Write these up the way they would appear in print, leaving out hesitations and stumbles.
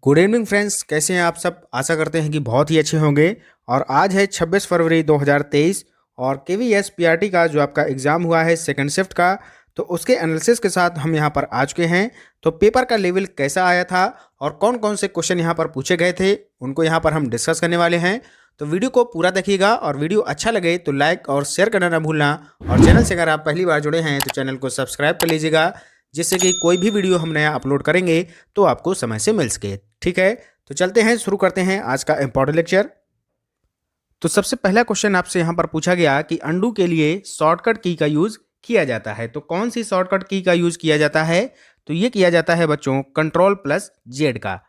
Good evening friends, कैसे हैं आप सब। आशा करते हैं कि बहुत ही अच्छे होंगे। और आज है 26 फरवरी 2023 और केवीएस पीआरटी का जो आपका एग्ज़ाम हुआ है सेकंड शिफ्ट का, तो उसके एनालिसिस के साथ हम यहाँ पर आ चुके हैं। तो पेपर का लेवल कैसा आया था और कौन कौन से क्वेश्चन यहाँ पर पूछे गए थे उनको यहाँ पर हम डिस्कस करने वाले हैं। तो वीडियो को पूरा देखिएगा और वीडियो अच्छा लगे तो लाइक और शेयर करना ना भूलना। और चैनल से अगर आप पहली बार जुड़े हैं तो चैनल को सब्सक्राइब कर लीजिएगा, जिससे कि कोई भी वीडियो हम नया अपलोड करेंगे तो आपको समय से मिल सके। ठीक है, तो चलते हैं, शुरू करते हैं आज का इंपॉर्टेंट लेक्चर। तो सबसे पहला क्वेश्चन आपसे यहाँ पर पूछा गया कि अंडू के लिए शॉर्टकट की का यूज किया जाता है। तो कौन सी शॉर्टकट की का यूज किया जाता है? तो ये किया जाता है बच्चों Ctrl+Z का।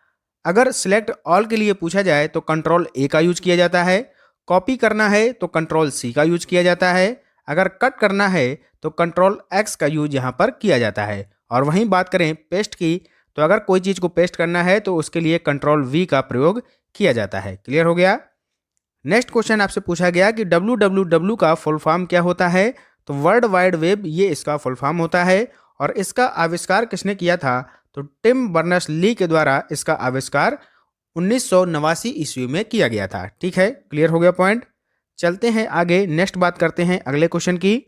अगर सिलेक्ट ऑल के लिए पूछा जाए तो Ctrl+A का यूज किया जाता है। कॉपी करना है तो Ctrl+C का यूज किया जाता है। अगर कट करना है तो Ctrl+X का यूज यहाँ पर किया जाता है। और वहीं बात करें पेस्ट की, तो अगर कोई चीज़ को पेस्ट करना है तो उसके लिए Ctrl+V का प्रयोग किया जाता है। क्लियर हो गया। नेक्स्ट क्वेश्चन आपसे पूछा गया कि www का फुल फॉर्म क्या होता है? तो वर्ल्ड वाइड वेब ये इसका फुल फॉर्म होता है। और इसका आविष्कार किसने किया था? तो टिम बर्नर्स ली के द्वारा इसका आविष्कार 1989 ईस्वी में किया गया था। ठीक है, क्लियर हो गया पॉइंट। चलते हैं आगे, नेक्स्ट बात करते हैं अगले क्वेश्चन की।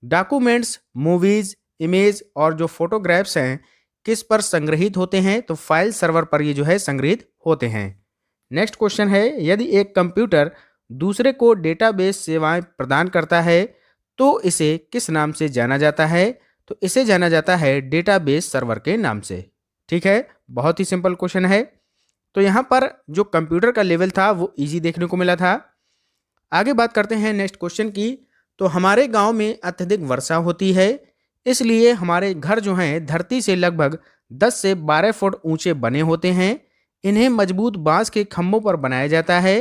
डॉक्यूमेंट्स, मूवीज, इमेज और जो फोटोग्राफ्स हैं किस पर संग्रहित होते हैं? तो फाइल सर्वर पर ये जो है संग्रहित होते हैं। नेक्स्ट क्वेश्चन है, यदि एक कंप्यूटर दूसरे को डेटाबेस सेवाएं प्रदान करता है तो इसे किस नाम से जाना जाता है? तो इसे जाना जाता है डेटाबेस सर्वर के नाम से। ठीक है, बहुत ही सिंपल क्वेश्चन है। तो यहाँ पर जो कंप्यूटर का लेवल था वो इजी देखने को मिला था। आगे बात करते हैं नेक्स्ट क्वेश्चन की। तो हमारे गांव में अत्यधिक वर्षा होती है, इसलिए हमारे घर जो हैं धरती से लगभग 10 से 12 फुट ऊंचे बने होते हैं। इन्हें मजबूत बांस के खंभों पर बनाया जाता है।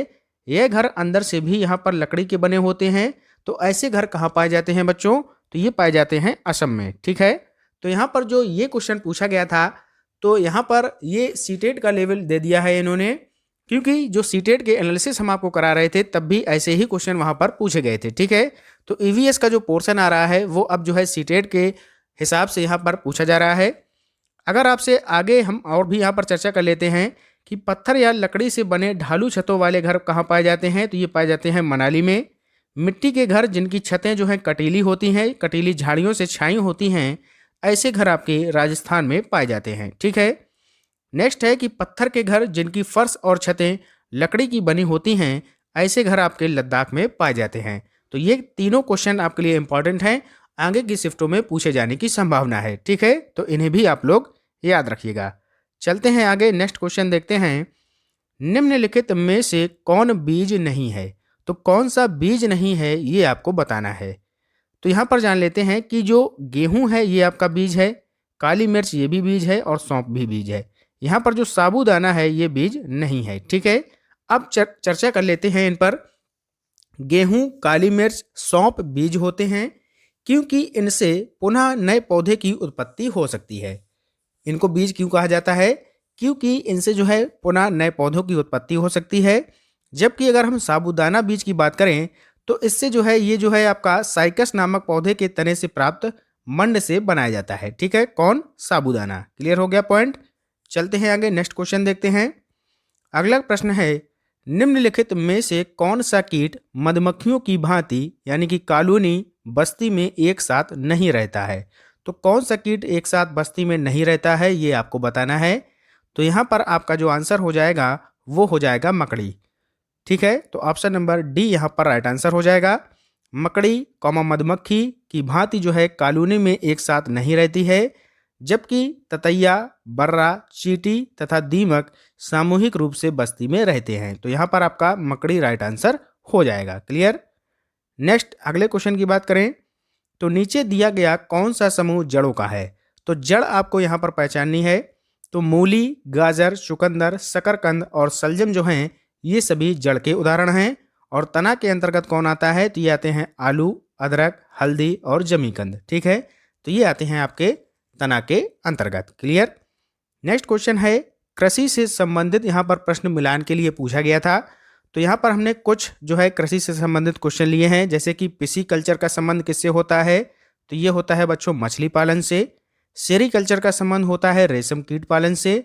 यह घर अंदर से भी यहाँ पर लकड़ी के बने होते हैं। तो ऐसे घर कहाँ पाए जाते हैं बच्चों? तो ये पाए जाते हैं असम में। ठीक है, तो यहाँ पर जो ये क्वेश्चन पूछा गया था, तो यहाँ पर ये सीटेट का लेवल दे दिया है इन्होंने, क्योंकि जो सीटेट के एनालिसिस हम आपको करा रहे थे तब भी ऐसे ही क्वेश्चन वहाँ पर पूछे गए थे। ठीक है, तो ईवीएस का जो पोर्शन आ रहा है वो अब जो है सीटेट के हिसाब से यहाँ पर पूछा जा रहा है। अगर आपसे आगे हम और भी यहाँ पर चर्चा कर लेते हैं कि पत्थर या लकड़ी से बने ढालू छतों वाले घर कहाँ पाए जाते हैं? तो ये पाए जाते हैं मनाली में। मिट्टी के घर जिनकी छतें जो हैं कटीली होती हैं, कटीली झाड़ियों से छाई होती हैं, ऐसे घर आपके राजस्थान में पाए जाते हैं। ठीक है, नेक्स्ट है कि पत्थर के घर जिनकी फर्श और छतें लकड़ी की बनी होती हैं, ऐसे घर आपके लद्दाख में पाए जाते हैं। तो ये तीनों क्वेश्चन आपके लिए इंपॉर्टेंट हैं, आगे की शिफ्टों में पूछे जाने की संभावना है। ठीक है, तो इन्हें भी आप लोग याद रखिएगा। चलते हैं आगे, नेक्स्ट क्वेश्चन देखते हैं। निम्नलिखित में से कौन बीज नहीं है? तो कौन सा बीज नहीं है ये आपको बताना है। तो यहाँ पर जान लेते हैं कि जो गेहूं है ये आपका बीज है, काली मिर्च ये भी बीज है और सौंफ भी बीज है। यहाँ पर जो साबूदाना है ये बीज नहीं है। ठीक है, अब चर्चा कर लेते हैं इन पर। गेहूं, काली मिर्च, सौंफ बीज होते हैं क्योंकि इनसे पुनः नए पौधे की उत्पत्ति हो सकती है। इनको बीज क्यों कहा जाता है? क्योंकि इनसे जो है पुनः नए पौधों की उत्पत्ति हो सकती है। जबकि अगर हम साबूदाना बीज की बात करें तो इससे जो है ये जो है आपका साइकस नामक पौधे के तने से प्राप्त मंड से बनाया जाता है। ठीक है, कौन? साबूदाना। क्लियर हो गया पॉइंट। चलते हैं आगे, नेक्स्ट क्वेश्चन देखते हैं। अगला प्रश्न है, निम्नलिखित में से कौन सा कीट मधुमक्खियों की भांति यानी कि कॉलोनी बस्ती में एक साथ नहीं रहता है? तो कौन सा कीट एक साथ बस्ती में नहीं रहता है ये आपको बताना है। तो यहाँ पर आपका जो आंसर हो जाएगा वो हो जाएगा मकड़ी। ठीक है, तो ऑप्शन नंबर डी यहाँ पर राइट आंसर हो जाएगा। मकड़ी कॉमा मधुमक्खी की भांति जो है कॉलोनी में एक साथ नहीं रहती है, जबकि ततैया, बर्रा, चींटी तथा दीमक सामूहिक रूप से बस्ती में रहते हैं। तो यहाँ पर आपका मकड़ी राइट आंसर हो जाएगा। क्लियर। नेक्स्ट अगले क्वेश्चन की बात करें तो नीचे दिया गया कौन सा समूह जड़ों का है? तो जड़ आपको यहाँ पर पहचाननी है। तो मूली, गाजर, चुकंदर, शकरकंद और सलजम जो हैं ये सभी जड़ के उदाहरण हैं। और तना के अंतर्गत कौन आता है? तो ये आते हैं आलू, अदरक, हल्दी और जमीकंद। ठीक है, तो ये आते हैं आपके तना के अंतर्गत। क्लियर। नेक्स्ट क्वेश्चन है, कृषि से संबंधित यहाँ पर प्रश्न मिलान के लिए पूछा गया था। तो यहाँ पर हमने कुछ जो है कृषि से संबंधित क्वेश्चन लिए हैं, जैसे कि पिसी कल्चर का संबंध किससे होता है? तो ये होता है बच्चों मछली पालन से। सेरीकल्चर का संबंध होता है रेशम कीट पालन से।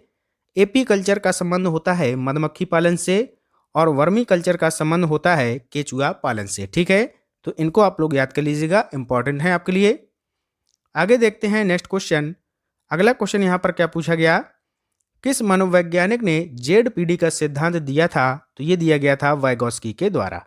एपी कल्चर का संबंध होता है मधुमक्खी पालन से और वर्मी कल्चर का संबंध होता है केचुआ पालन से। ठीक है, तो इनको आप लोग याद कर लीजिएगा, इंपॉर्टेंट है आपके लिए। आगे देखते हैं नेक्स्ट क्वेश्चन। अगला क्वेश्चन यहाँ पर क्या पूछा गया, किस मनोवैज्ञानिक ने जेड पीढ़ी का सिद्धांत दिया था? तो ये दिया गया था वाइगोस्की के द्वारा।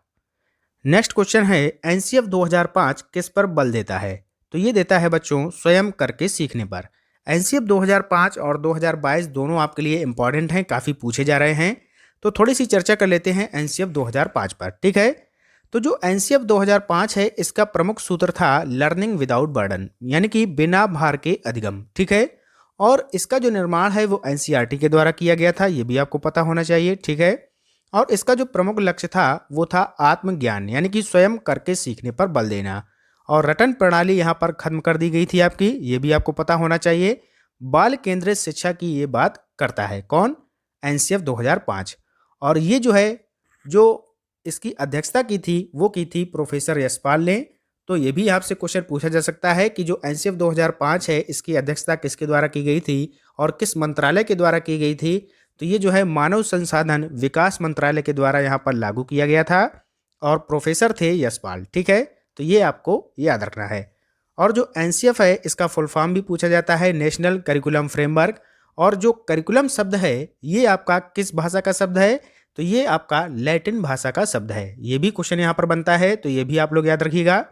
नेक्स्ट क्वेश्चन है एनसीएफ 2005 किस पर बल देता है? तो ये देता है बच्चों स्वयं करके सीखने पर। एनसीएफ 2005 और 2022 दोनों आपके लिए इंपॉर्टेंट हैं, काफ़ी पूछे जा रहे हैं। तो थोड़ी सी चर्चा कर लेते हैं एनसीएफ 2005 पर। ठीक है, तो जो एनसीएफ 2005 है इसका प्रमुख सूत्र था लर्निंग विदाउट बर्डन, यानी कि बिना भार के अधिगम। ठीक है, और इसका जो निर्माण है वो एनसीईआरटी के द्वारा किया गया था, ये भी आपको पता होना चाहिए। ठीक है, और इसका जो प्रमुख लक्ष्य था वो था आत्मज्ञान, यानी कि स्वयं करके सीखने पर बल देना। और रटन प्रणाली यहाँ पर खत्म कर दी गई थी आपकी, ये भी आपको पता होना चाहिए। बाल केंद्रित शिक्षा की ये बात करता है कौन? एनसीएफ 2005। और ये जो है जो इसकी अध्यक्षता की थी वो की थी प्रोफेसर यशपाल ने। तो ये भी आपसे क्वेश्चन पूछा जा सकता है कि जो एनसीएफ 2005 है इसकी अध्यक्षता किसके द्वारा की गई थी और किस मंत्रालय के द्वारा की गई थी? तो ये जो है मानव संसाधन विकास मंत्रालय के द्वारा यहाँ पर लागू किया गया था और प्रोफेसर थे यशपाल। ठीक है, तो ये आपको याद रखना है। और जो एनसीएफ है इसका फुल फॉर्म भी पूछा जाता है नेशनल करिकुलम फ्रेमवर्क। और जो करिकुलम शब्द है ये आपका किस भाषा का शब्द है? तो ये आपका लैटिन भाषा का शब्द है। ये भी क्वेश्चन यहाँ पर बनता है, तो ये भी आप लोग याद रखिएगा।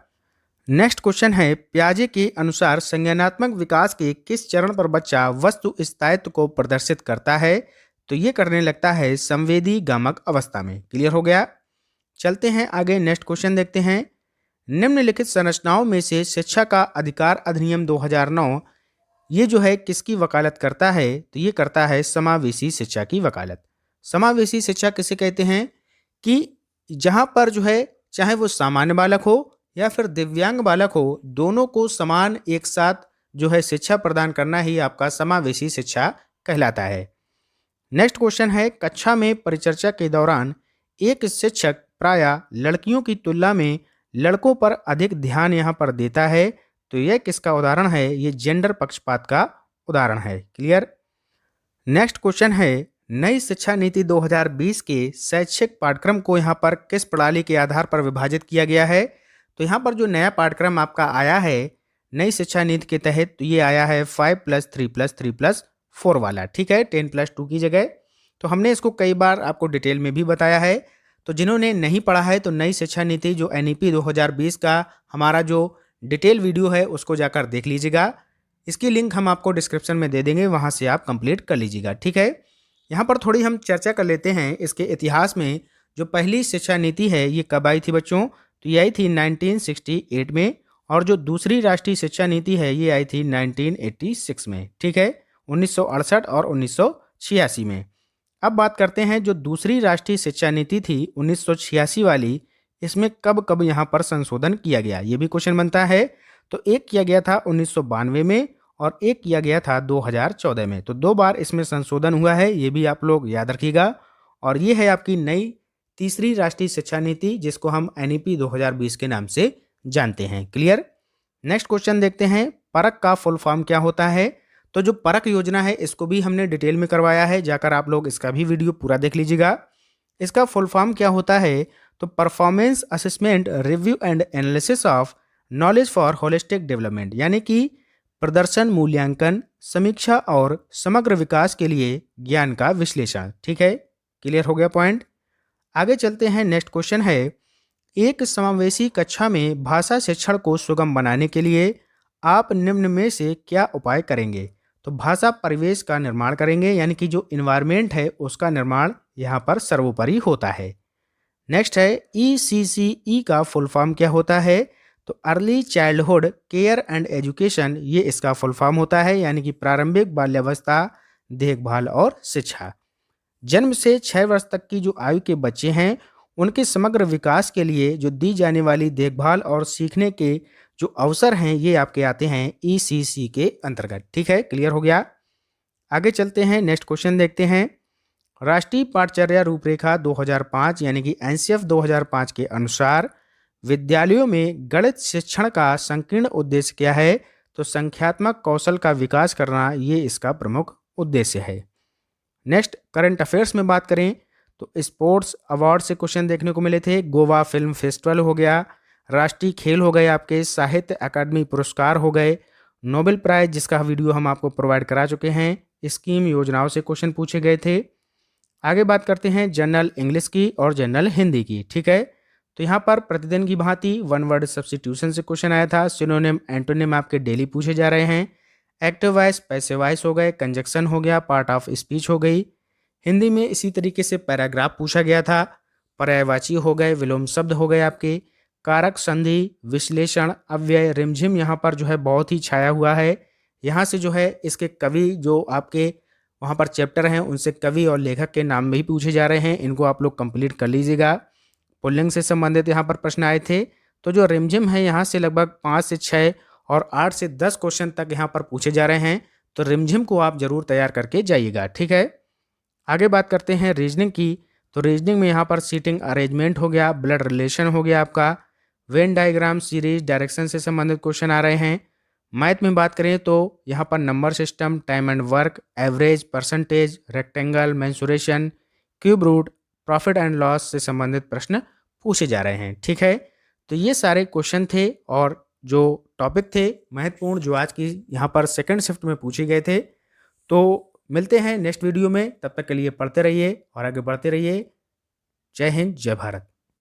नेक्स्ट क्वेश्चन है पियाजे के अनुसार संज्ञानात्मक विकास के किस चरण पर बच्चा वस्तु स्थायित्व को प्रदर्शित करता है? तो ये करने लगता है संवेदी गामक अवस्था में। क्लियर हो गया? चलते हैं आगे, नेक्स्ट क्वेश्चन देखते हैं। निम्नलिखित संरचनाओं में से शिक्षा का अधिकार अधिनियम 2009 ये जो है किसकी वकालत करता है? तो ये करता है समावेशी शिक्षा की वकालत। समावेशी शिक्षा किसे कहते हैं? कि जहाँ पर जो है चाहे वो सामान्य बालक हो या फिर दिव्यांग बालक हो, दोनों को समान एक साथ जो है शिक्षा प्रदान करना ही आपका समावेशी शिक्षा कहलाता है। नेक्स्ट क्वेश्चन है कक्षा में परिचर्चा के दौरान एक शिक्षक प्रायः लड़कियों की तुलना में लड़कों पर अधिक ध्यान यहाँ पर देता है। तो यह किसका उदाहरण है? ये जेंडर पक्षपात का उदाहरण है। क्लियर? नेक्स्ट क्वेश्चन है नई शिक्षा नीति 2020 के शैक्षिक पाठ्यक्रम को यहाँ पर किस प्रणाली के आधार पर विभाजित किया गया है? तो यहाँ पर जो नया पाठ्यक्रम आपका आया है नई शिक्षा नीति के तहत, तो ये आया है 5+3+3+4 वाला। ठीक है, 10+2 की जगह। तो हमने इसको कई बार आपको डिटेल में भी बताया है। तो जिन्होंने नहीं पढ़ा है तो नई शिक्षा नीति जो एनईपी 2020 का हमारा जो डिटेल वीडियो है उसको जाकर देख लीजिएगा। इसकी लिंक हम आपको डिस्क्रिप्शन में दे देंगे, वहाँ से आप कंप्लीट कर लीजिएगा। ठीक है, यहाँ पर थोड़ी हम चर्चा कर लेते हैं इसके इतिहास में। जो पहली शिक्षा नीति है ये कब आई थी बच्चों? तो ये आई थी 1968 में। और जो दूसरी राष्ट्रीय शिक्षा नीति है ये आई थी 1986 में। ठीक है, 1968 और 1986 में। अब बात करते हैं जो दूसरी राष्ट्रीय शिक्षा नीति थी 1986 वाली, इसमें कब कब यहाँ पर संशोधन किया गया, ये भी क्वेश्चन बनता है। तो एक किया गया था 1992 में और एक किया गया था 2014 में। तो 2 बार इसमें संशोधन हुआ है, ये भी आप लोग याद रखिएगा। और ये है आपकी नई तीसरी राष्ट्रीय शिक्षा नीति जिसको हम एनईपी 2020 के नाम से जानते हैं। क्लियर? नेक्स्ट क्वेश्चन देखते हैं परख का फुल फॉर्म क्या होता है? तो जो परख योजना है इसको भी हमने डिटेल में करवाया है, जाकर आप लोग इसका भी वीडियो पूरा देख लीजिएगा। इसका फुल फॉर्म क्या होता है? तो performance assessment review and analysis of knowledge for holistic development, यानी कि प्रदर्शन मूल्यांकन, समीक्षा और समग्र विकास के लिए ज्ञान का विश्लेषण। ठीक है, क्लियर हो गया पॉइंट? आगे चलते हैं, नेक्स्ट क्वेश्चन है एक समावेशी कक्षा में भाषा शिक्षण को सुगम बनाने के लिए आप निम्न में से क्या उपाय करेंगे? तो भाषा परिवेश का निर्माण करेंगे, यानी कि जो इन्वायरमेंट है उसका निर्माण यहाँ पर सर्वोपरि होता है। नेक्स्ट है ECCE का फुल फॉर्म क्या होता है? तो early childhood care and education, ये इसका फुल फॉर्म होता है, यानी कि प्रारंभिक बाल्यावस्था देखभाल और शिक्षा। जन्म से 6 वर्ष तक की जो आयु के बच्चे हैं उनके समग्र विकास के लिए जो दी जाने वाली देखभाल और सीखने के जो अवसर हैं ये आपके आते हैं ECC के अंतर्गत। ठीक है, क्लियर हो गया? आगे चलते हैं, नेक्स्ट क्वेश्चन देखते हैं। राष्ट्रीय पाठचर्या रूपरेखा 2005 यानी कि एनसीएफ 2005 के अनुसार विद्यालयों में गणित शिक्षण का संकीर्ण उद्देश्य क्या है? तो संख्यात्मक कौशल का विकास करना ये इसका प्रमुख उद्देश्य है। नेक्स्ट करंट अफेयर्स में बात करें तो स्पोर्ट्स अवार्ड से क्वेश्चन देखने को मिले थे। गोवा फिल्म फेस्टिवल हो गया, राष्ट्रीय खेल हो गए आपके, साहित्य अकादमी पुरस्कार हो गए, नोबेल प्राइज जिसका वीडियो हम आपको प्रोवाइड करा चुके हैं, स्कीम योजनाओं से क्वेश्चन पूछे गए थे। आगे बात करते हैं जनरल इंग्लिश की और जनरल हिंदी की। ठीक है, तो यहाँ पर प्रतिदिन की भांति वन वर्ड सब्स्टिट्यूशन से क्वेश्चन आया था। सिनोनिम एंटोनिम आपके डेली पूछे जा रहे हैं। एक्टिव वॉइस पैसिव वॉइस हो गए, कंजक्शन हो गया, पार्ट ऑफ स्पीच हो गई। हिंदी में इसी तरीके से पैराग्राफ पूछा गया था। पर्यायवाची हो गए, विलोम शब्द हो गए आपके, कारक संधि, विश्लेषण, अव्यय, रिमझिम यहाँ पर जो है बहुत ही छाया हुआ है। यहाँ से जो है इसके कवि जो आपके वहाँ पर चैप्टर हैं उनसे कवि और लेखक के नाम भी पूछे जा रहे हैं, इनको आप लोग कंप्लीट कर लीजिएगा। पुल्लिंग से संबंधित यहाँ पर प्रश्न आए थे। तो जो रिमझिम है यहाँ से लगभग 5 से 6 और 8 से 10 क्वेश्चन तक यहाँ पर पूछे जा रहे हैं, तो रिमझिम को आप जरूर तैयार करके जाइएगा। ठीक है, आगे बात करते हैं रीजनिंग की। तो रीजनिंग में यहाँ पर सीटिंग अरेंजमेंट हो गया, ब्लड रिलेशन हो गया आपका, वेन डायग्राम, सीरीज, डायरेक्शन से संबंधित क्वेश्चन आ रहे हैं। मैथ में बात करें तो यहाँ पर number system, time and work, average, percentage, rectangle, mensuration, cube root, profit and loss से संबंधित प्रश्न पूछे जा रहे हैं। ठीक है, तो ये सारे क्वेश्चन थे और जो टॉपिक थे महत्वपूर्ण जो आज की यहाँ पर सेकंड शिफ्ट में पूछे गए थे। तो मिलते हैं नेक्स्ट वीडियो में, तब तक के लिए पढ़ते रहिए और आगे बढ़ते रहिए। जय हिंद, जय भारत।